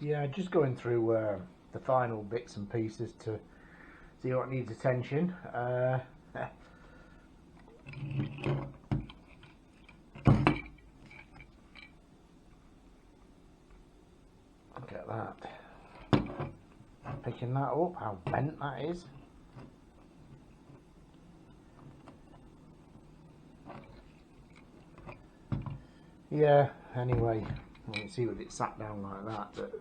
Yeah, just going through the final bits and pieces to see what needs attention. Look at that. Picking that up, how bent that is. Yeah, anyway, you can see with it sat down like that, but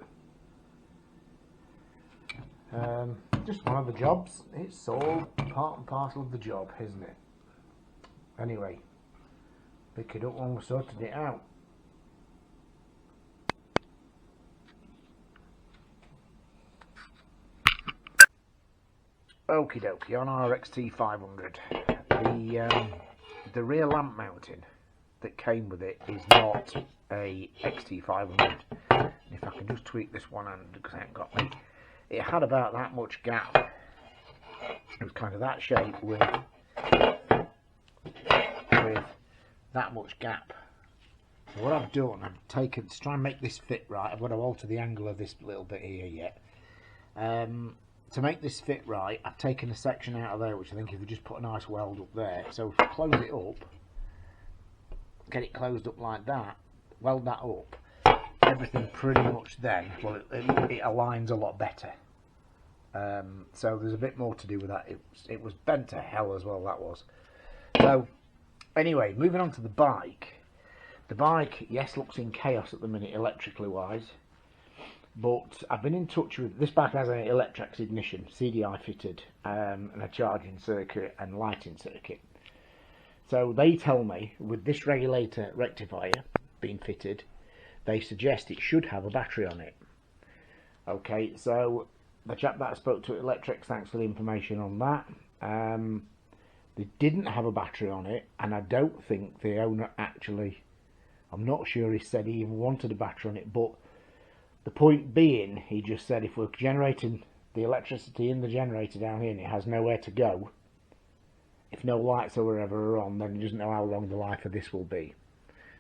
just one of the jobs. It's all part and parcel of the job, isn't it? Anyway, pick it up when we're sorting it out. Okie dokie, on our XT500, the rear lamp mounting that came with it is not a XT500. If I can just tweak this one hand because I haven't got me. It had about that much gap. It was kind of that shape with that much gap. So what I've done, I've taken, to try and make this fit right, I've got to alter the angle of this little bit here yet. To make this fit right, I've taken a section out of there, which I think if we just put a nice weld up there, so if we close it up, get it closed up like that, weld that up, everything pretty much then, well, it aligns a lot better. So there's a bit more to do with that. It was bent to hell as well, that was. So anyway, moving on to the bike. The bike, yes, looks in chaos at the minute electrically wise, but I've been in touch with, this bike has an Electrax ignition, CDI fitted, and a charging circuit and lighting circuit. So they tell me with this regulator rectifier being fitted, they suggest it should have a battery on it. Okay, so the chap that I spoke to at Electrax, thanks for the information on that. They didn't have a battery on it, and I don't think the owner actually, I'm not sure he said he even wanted a battery on it, but the point being, he just said if we're generating the electricity in the generator down here and it has nowhere to go, if no lights or whatever are on, then he doesn't know how long the life of this will be.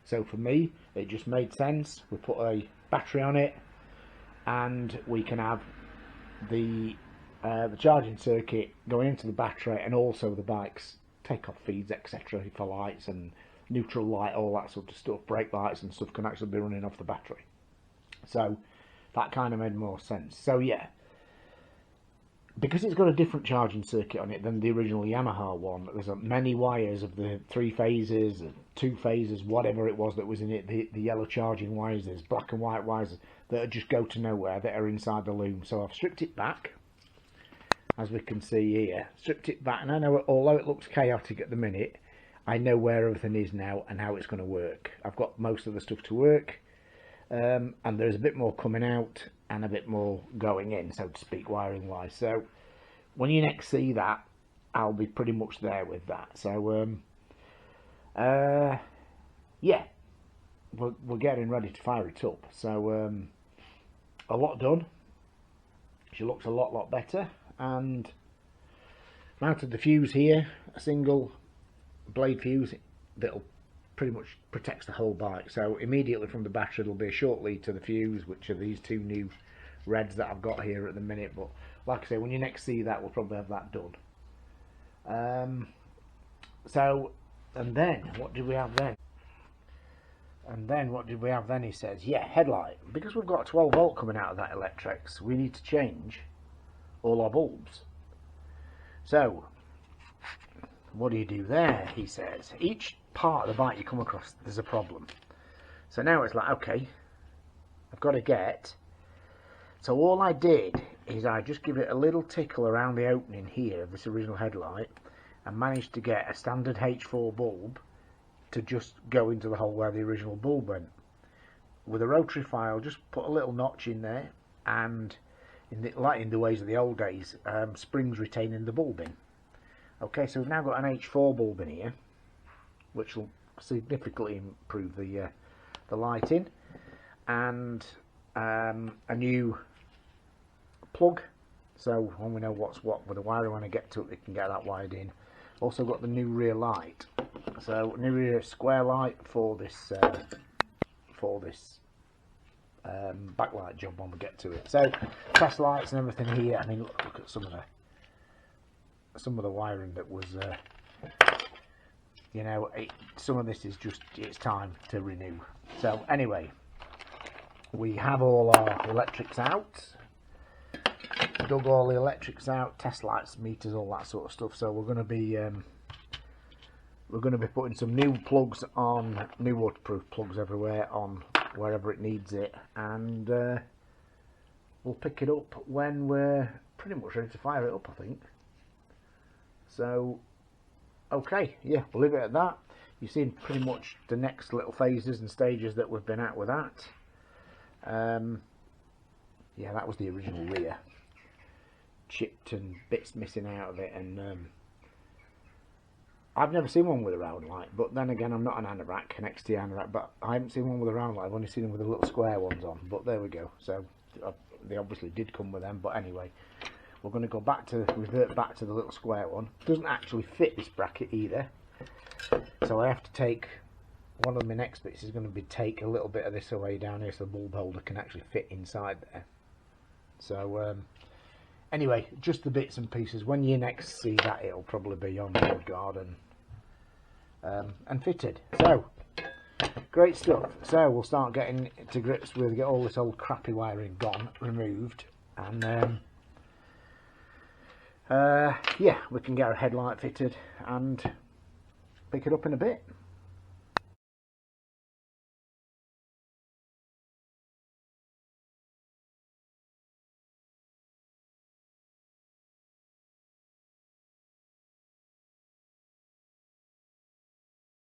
So for me, it just made sense. We put a battery on it, and we can have the charging circuit going into the battery, and also the bike's take-off feeds, etc. for lights and neutral light, all that sort of stuff. Brake lights and stuff can actually be running off the battery. So that kind of made more sense. So yeah, because it's got a different charging circuit on it than the original Yamaha one, there's many wires of the 3 phases, 2 phases, whatever it was that was in it, the yellow charging wires, there's black and white wires that just go to nowhere that are inside the loom. So I've stripped it back, as we can see here, stripped it back, and I know, although it looks chaotic at the minute, I know where everything is now and how it's going to work. I've got most of the stuff to work. And there's a bit more coming out and a bit more going in, so to speak, wiring wise. So when you next see that, I'll be pretty much there with that. So yeah, we're getting ready to fire it up. So a lot done. She looks a lot better, and mounted the fuse here, a single blade fuse that'll pretty much protects the whole bike. So immediately from the battery there'll be a short lead to the fuse, which are these 2 new reds that I've got here at the minute. But like I say, when you next see that, we'll probably have that done. So, and then what did we have then? He says, yeah, headlight. Because we've got a 12 volt coming out of that Electrax, we need to change all our bulbs. So what do you do there? He says, each part of the bike you come across, there's a problem. So now it's like, okay, I've got to get, so all I did is I just give it a little tickle around the opening here of this original headlight, and managed to get a standard H4 bulb to just go into the hole where the original bulb went. With a rotary file, just put a little notch in there, and like in the ways of the old days, springs retaining the bulb in. Okay, so we've now got an H4 bulb in here, which will significantly improve the lighting, and a new plug, so when we know what's what with the wire, when I get to it, we can get that wired in. Also got the new rear light, so new rear square light for this backlight job when we get to it. So test lights and everything here. I mean, look at some of the wiring that was, you know, some of this is just, it's time to renew. So anyway, we have all our electrics out. Dug all the electrics out, test lights, meters, all that sort of stuff. So we're going to be putting some new plugs on, new waterproof plugs everywhere on wherever it needs it, and we'll pick it up when we're pretty much ready to fire it up, I think. So okay, yeah, we'll leave it at that. You've seen pretty much the next little phases and stages that we've been at with that. Yeah, that was the original rear, chipped and bits missing out of it, and I've never seen one with a round light, but then again, I'm not an anorak, an XT anorak, but I haven't seen one with a round light. I've only seen them with the little square ones on, but there we go. So they obviously did come with them, but anyway, we're going to go back to, revert back to the little square one. Doesn't actually fit this bracket either, so I have to take, one of my next bits is going to be take a little bit of this away down here so the bulb holder can actually fit inside there. So anyway, just the bits and pieces. When you next see that, it'll probably be on board guard and fitted. So great stuff. So we'll start getting to grips with, get all this old crappy wiring gone, removed, and yeah, we can get our headlight fitted and pick it up in a bit.